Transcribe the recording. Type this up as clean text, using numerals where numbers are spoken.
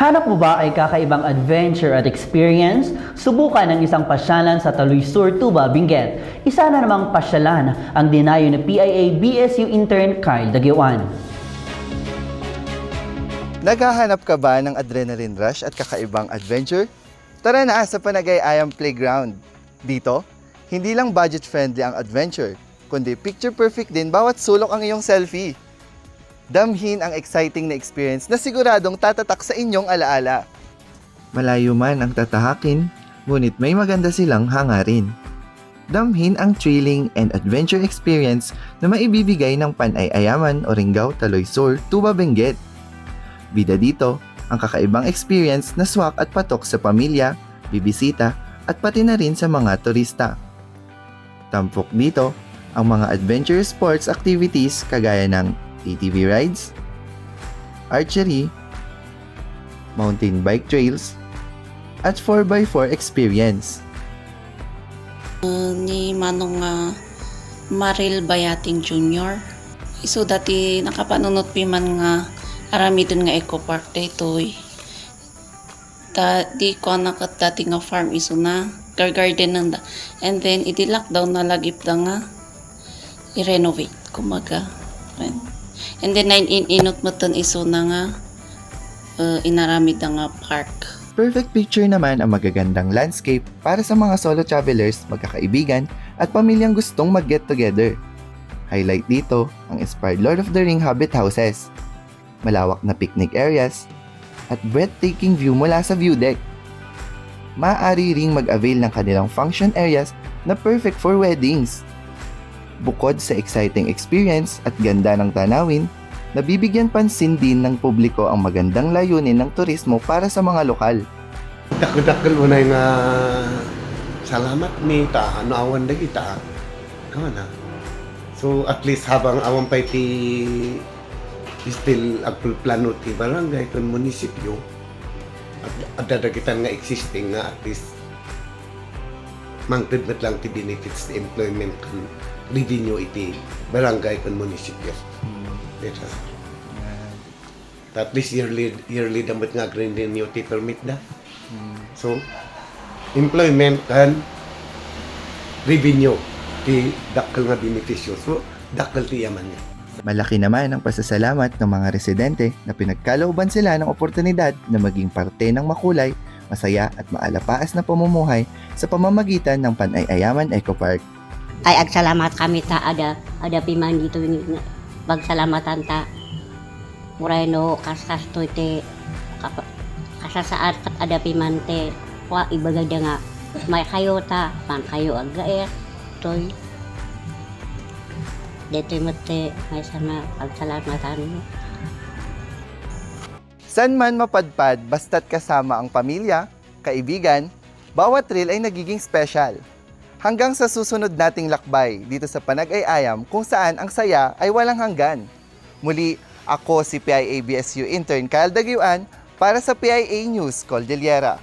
Hanap mo ba ay kakaibang adventure at experience? Subukan ang isang pasyalan sa Taloy Sur, Tuba, Benguet. Isa na namang pasyalan ang dinayo ni PIA-BSU intern Kyle Daguian. Naghahanap ka ba ng adrenaline rush at kakaibang adventure? Tara na sa Panagay-ayam Playground. Dito, hindi lang budget-friendly ang adventure, kundi picture-perfect din bawat sulok ang iyong selfie. Damhin ang exciting na experience na siguradong tatatak sa inyong alaala. Malayo man ang tatahakin, ngunit may maganda silang hangarin. Damhin ang thrilling and adventure experience na maibibigay ng Panay-ayaman o Ringgao Taloy Sur, Tuba, Benguet. Bida dito ang kakaibang experience na swak at patok sa pamilya, bibisita at pati na rin sa mga turista. Tampok dito ang mga adventure sports activities kagaya ng ATV rides, archery, mountain bike trails, at 4x4 experience. Ni Manong Maril Bayating Jr. So dati nakapanunot pi man nga arami dun nga eco park daytoy. Di ko nakat dati nga farm iso na garden nanda. And then iti lockdown na lagip da nga i-renovate kumaga. And then inot mo ton iso na nga inarami da nga park. Perfect picture naman ang magagandang landscape para sa mga solo travelers, magkakaibigan at pamilyang gustong mag-get together. Highlight dito ang inspired Lord of the Ring Hobbit houses, malawak na picnic areas, at breathtaking view mula sa view deck. Maaari ring mag-avail ng kanilang function areas na perfect for weddings. Bukod sa exciting experience at ganda ng tanawin, nabibigyan pansin din ng publiko ang magandang layunin ng turismo para sa mga lokal. Dakil mo na yung salamat ni ta, ano awan na kita. Kama na. So at least habang awan pa iti still agpul plano ti barangay kon munisipyo at dadagitan nga existing nga at least mangtid lang ti benefits ti employment kan revenue iti barangay kon munisipyo. At least yearly dapat nga green renew ti permit da. So employment kan revenue ti dakkel nga benepisyo. So dakkel ti yaman niya. Malaki naman ang pasasalamat ng mga residente na pinagkalooban sila ng oportunidad na maging parte ng makulay, masaya at maalapaas na pamumuhay sa pamamagitan ng Panay-ayaman Eco Park. Ay agsalamat kami ta ada piman dito ni pagsalamatan ta murayno kasto ite kasasaat kat ada piman te wa ibagada nga may kayo ta pan kayo agaet toy dito mate may sana pagsalamatan mo. San man mapadpad basta't kasama ang pamilya, kaibigan, bawat thrill ay nagiging special. Hanggang sa susunod nating lakbay dito sa Panagay-ayam kung saan ang saya ay walang hanggan. Muli, ako si PIA-BSU intern Kyle Daguian para sa PIA News Cordillera.